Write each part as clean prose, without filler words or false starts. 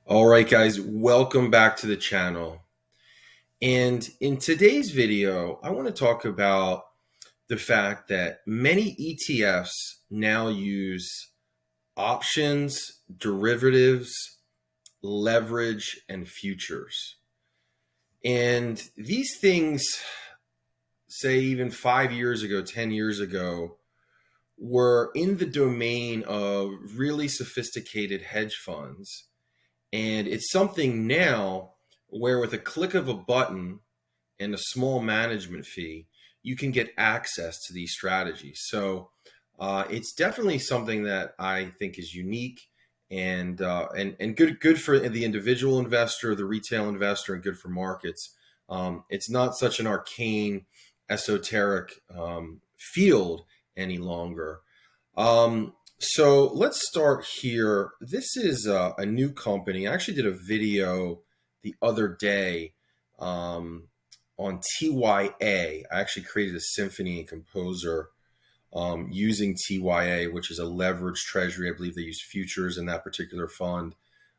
All right, guys, welcome back to the channel. And in today's video, I want to talk about the fact that many ETFs now use options, derivatives, leverage, and futures. And these things, say even 5 years ago, 10 years ago, were in the domain of really sophisticated hedge funds. And it's something now where with a click of a button and a small management fee, you can get access to these strategies. So it's definitely something that I think is unique and good for the individual investor, the retail investor, and good for markets. It's not such an arcane, esoteric field any longer. So let's start here. This is a new company. I actually did a video the other day on TYA. I actually created a symphony and composer using TYA, which is a leveraged treasury. I believe they use futures in that particular fund.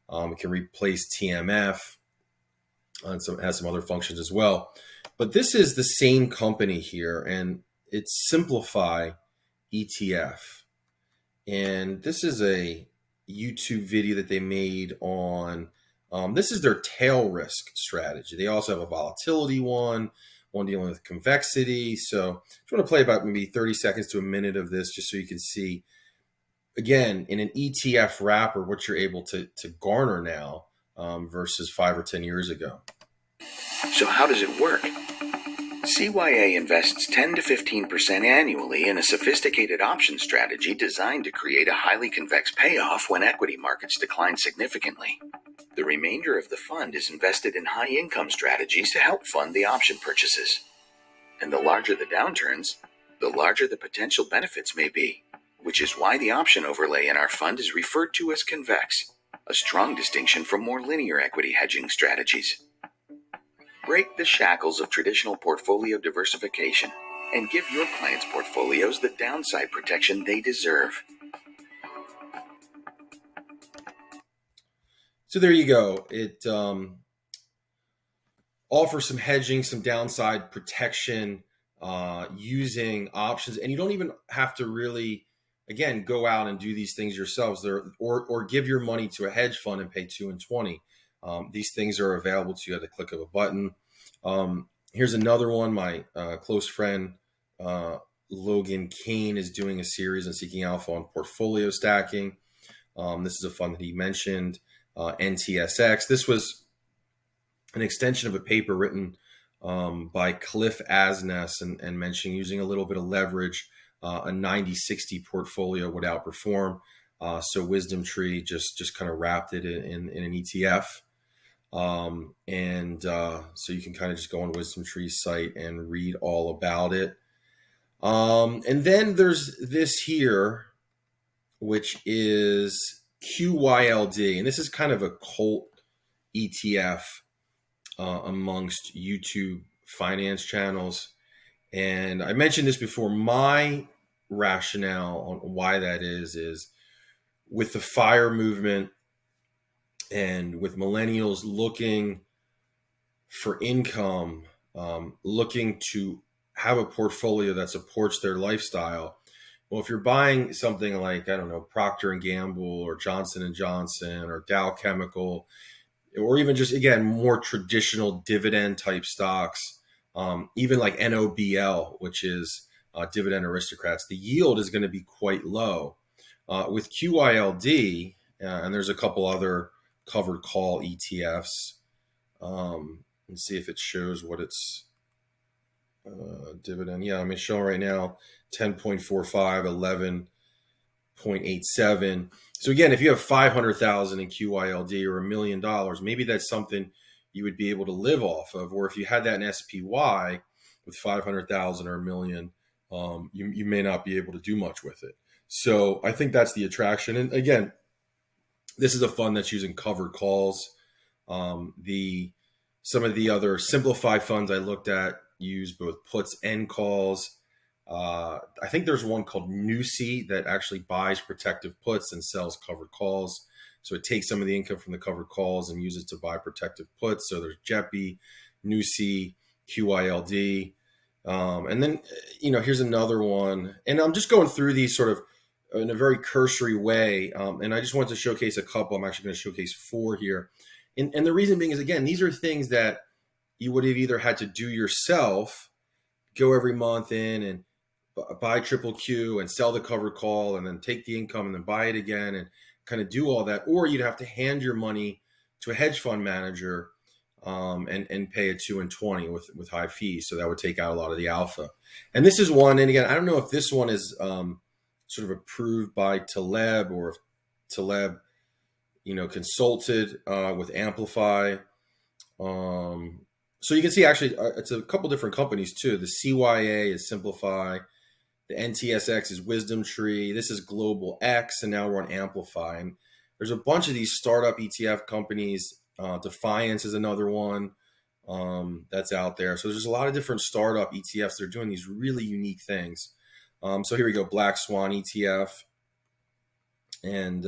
It can replace TMF and has some other functions as well. But this is the same company here, and it's Simplify ETF. And this is a YouTube video that they made on, this is their tail risk strategy. They also have a volatility one dealing with convexity. So I just want to play about maybe 30 seconds to a minute of this just so you can see, again, in an ETF wrapper, what you're able to garner now versus 5 or 10 years ago. So how does it work? CYA invests 10 to 15% annually in a sophisticated option strategy designed to create a highly convex payoff when equity markets decline significantly. The remainder of the fund is invested in high-income strategies to help fund the option purchases. And the larger the downturns, the larger the potential benefits may be, which is why the option overlay in our fund is referred to as convex, a strong distinction from more linear equity hedging strategies. Break the shackles of traditional portfolio diversification and give your clients' portfolios the downside protection they deserve. So there you go. It offers some hedging, some downside protection using options. And you don't even have to really, again, go out and do these things yourselves or give your money to a hedge fund and pay 2 and 20. These things are available to you at the click of a button. Here's another one. My close friend, Logan Kane, is doing a series on Seeking Alpha on portfolio stacking. This is a fund that he mentioned, NTSX. This was an extension of a paper written by Cliff Asness and mentioning using a little bit of leverage, a 90-60 portfolio would outperform. So Wisdom Tree just kind of wrapped it in an ETF. So you can kind of just go on Wisdom Tree's site and read all about it. And then there's this here, which is QYLD. And this is kind of a cult ETF amongst YouTube finance channels. And I mentioned this before. My rationale on why that is with the FIRE movement and with millennials looking for income, looking to have a portfolio that supports their lifestyle. Well, if you're buying something like, I don't know, Procter and Gamble or Johnson and Johnson or Dow Chemical, or even just, again, more traditional dividend type stocks, even like NOBL, which is Dividend Aristocrats, the yield is going to be quite low. With QYLD, and there's a couple other covered call ETFs. Let's see if it shows what its dividend. Yeah, I mean, showing right now 10.45, 11.87. So again, if you have 500,000 in QYLD or $1 million, maybe that's something you would be able to live off of. Or if you had that in SPY with 500,000 or $1 million, you may not be able to do much with it. So I think that's the attraction. And again, this is a fund that's using covered calls. Some of the other simplified funds I looked at use both puts and calls. I think there's one called Nusi that actually buys protective puts and sells covered calls. So it takes some of the income from the covered calls and uses it to buy protective puts. So there's JEPI, NUSI, QYLD. And then, here's another one. And I'm just going through these sort of in a very cursory way. And I just wanted to showcase a couple. I'm actually going to showcase 4 here. And the reason being is, again, these are things that you would have either had to do yourself, go every month in and buy triple Q and sell the covered call and then take the income and then buy it again and kind of do all that. Or you'd have to hand your money to a hedge fund manager and pay a 2 and 20 with high fees. So that would take out a lot of the alpha. And this is one, and again, I don't know if this one is sort of approved by Taleb or if Taleb, consulted with Amplify. So you can see actually it's a couple different companies too. The CYA is Simplify. The NTSX is Wisdom Tree. This is Global X, and now we're on Amplify. And there's a bunch of these startup ETF companies. Defiance is another one that's out there. So there's a lot of different startup ETFs that are doing these really unique things. So here we go, Black Swan ETF. And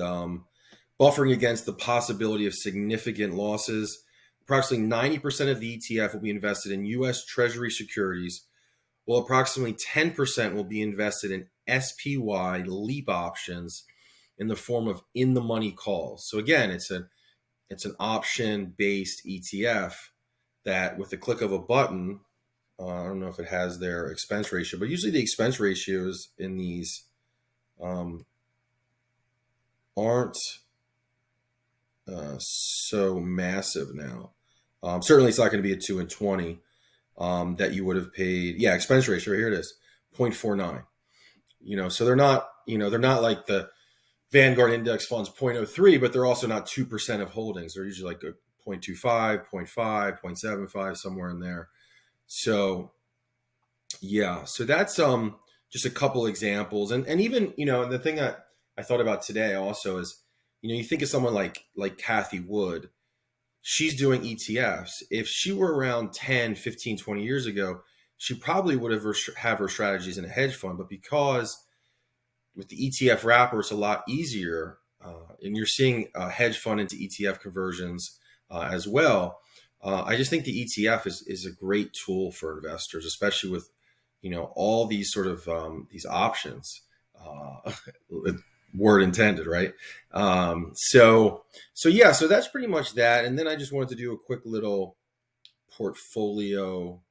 buffering against the possibility of significant losses. Approximately 90% of the ETF will be invested in U.S. Treasury securities, while approximately 10% will be invested in SPY LEAP options in the form of in-the-money calls. So again, it's an option-based ETF that with the click of a button, I don't know if it has their expense ratio, but usually the expense ratios in these aren't so massive now. Certainly it's not going to be a 2 and 20 that you would have paid. Yeah, expense ratio, here it is, 0.49. So they're not like the Vanguard index funds 0.03, but they're also not 2% of holdings. They're usually like a 0.25, 0.5, 0.75, somewhere in there. So yeah, so that's just a couple examples. And even, the thing that I thought about today also is, you think of someone like Cathie Wood. She's doing ETFs. If she were around 10, 15, 20 years ago, she probably would have her strategies in a hedge fund. But because with the ETF wrapper, it's a lot easier. And you're seeing hedge fund into ETF conversions as well. I just think the ETF is a great tool for investors, especially with, all these sort of these options. Word intended, right? So that's pretty much that. And then I just wanted to do a quick little portfolio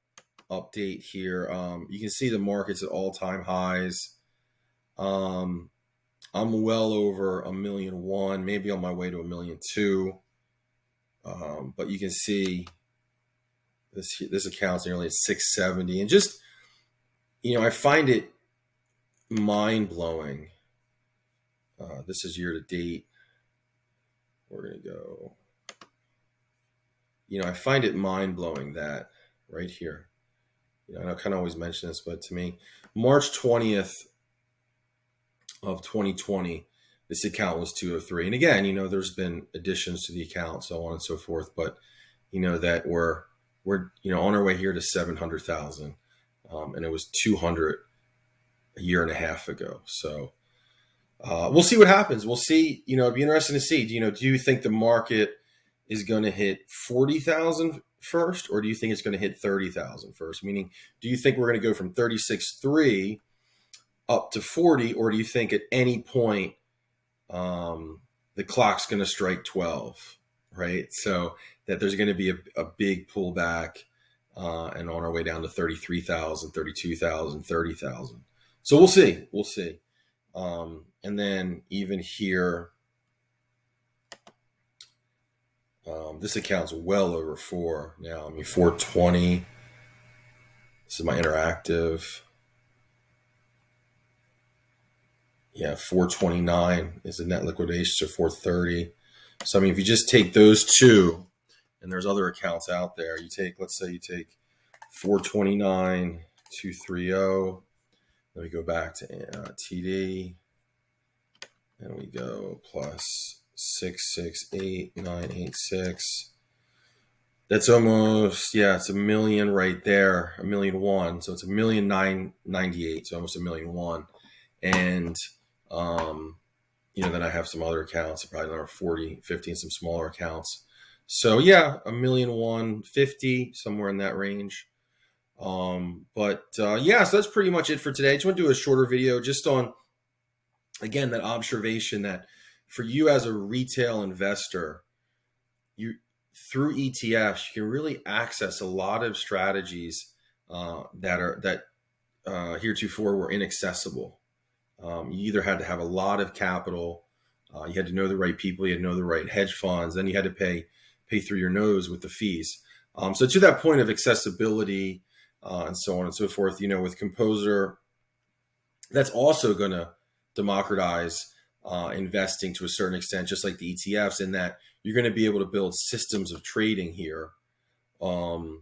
update here. You can see the market's at all-time highs. I'm well over 1,000,001, maybe on my way to 1,000,002. But you can see this account's nearly at 670, and just I find it mind-blowing. This is year to date. We're going to go. I find it mind-blowing that right here. I kind of always mention this, but to me, March 20th of 2020, this account was 203. And again, there's been additions to the account, so on and so forth. But that we're on our way here to 700,000, and it was 200 a year and a half ago. So. We'll see what happens. We'll see. It'd be interesting to see. Do you think the market is going to hit 40,000 first, or do you think it's going to hit 30,000 first? Meaning, do you think we're going to go from 36.3 up to 40, or do you think at any point the clock's going to strike 12, right? So that there's going to be a big pullback and on our way down to 33,000, 32,000, 30,000. So we'll see. We'll see. And then even here, this account's well over 4 now. 420. This is my interactive. Yeah, 429 is the net liquidation, so 430. So, if you just take those two, and there's other accounts out there, let's say you take 429, 230. Then we go back to TD. And we go plus 668,986. That's almost, it's 1 million right there, 1,000,001. So it's 1,000,998. So almost 1,000,001. And then I have some other accounts, probably another 40, 50, and some smaller accounts. So yeah, $1,150,000, somewhere in that range. Yeah, so that's pretty much it for today. I just want to do a shorter video just on, again, that observation that for you as a retail investor, you through ETFs, you can really access a lot of strategies that heretofore were inaccessible. You either had to have a lot of capital, you had to know the right people, you had to know the right hedge funds, then you had to pay through your nose with the fees. So to that point of accessibility and so on and so forth, with Composer, that's also going to democratize investing to a certain extent, just like the ETFs, in that you're going to be able to build systems of trading here. They're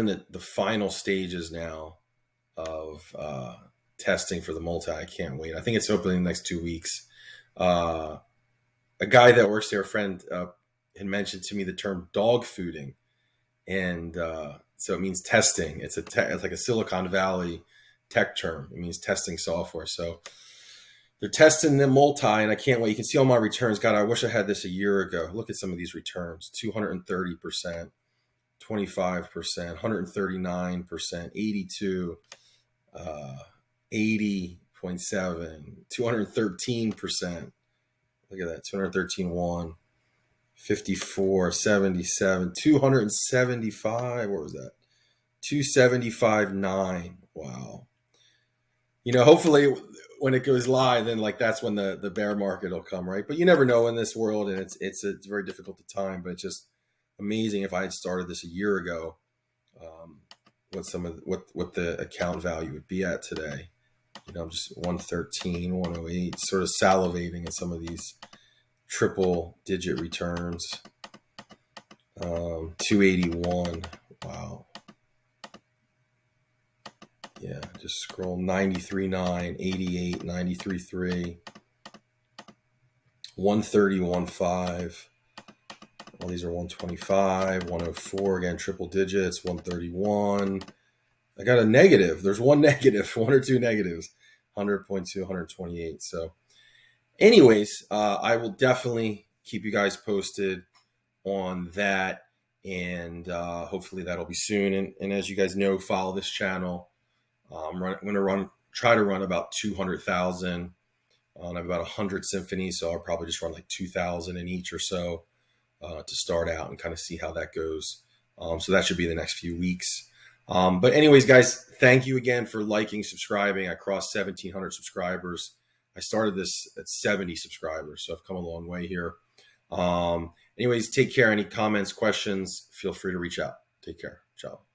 in the final stages now of testing for the multi. I can't wait. I think it's opening in the next 2 weeks. A guy that works there, a friend, had mentioned to me the term dog fooding. And so it means testing. It's like a Silicon Valley tech term. It means testing software. So they're testing the multi, and I can't wait. You can see all my returns. God, I wish I had this a year ago. Look at some of these returns: 230%, 25%, 139%, 82, 80.7, 213%. Look at that, 213.1, 54, 77, 275. What was that? 275.9. Wow. Hopefully when it goes live, then that's when the bear market will come, right? But you never know in this world, and it's very difficult to time. But it's just amazing. If I had started this a year ago, what the account value would be at today. I'm just 113, 108, sort of salivating at some of these triple digit returns. 281. Wow. Yeah, just scroll. 93.9, 88, 93.3, 130.15. All these are 125, 104, again, triple digits, 131. I got a negative. There's one negative, one or two negatives, 100.2, 128. So anyways, I will definitely keep you guys posted on that. And hopefully that'll be soon. And as you guys know, follow this channel. I'm going to try to run about 200,000. I have about 100 symphonies, so I'll probably just run like 2,000 in each or so to start out and kind of see how that goes. So that should be the next few weeks. But anyways, guys, thank you again for liking, subscribing. I crossed 1,700 subscribers. I started this at 70 subscribers, so I've come a long way here. Anyways, take care. Any comments, questions, feel free to reach out. Take care. Ciao.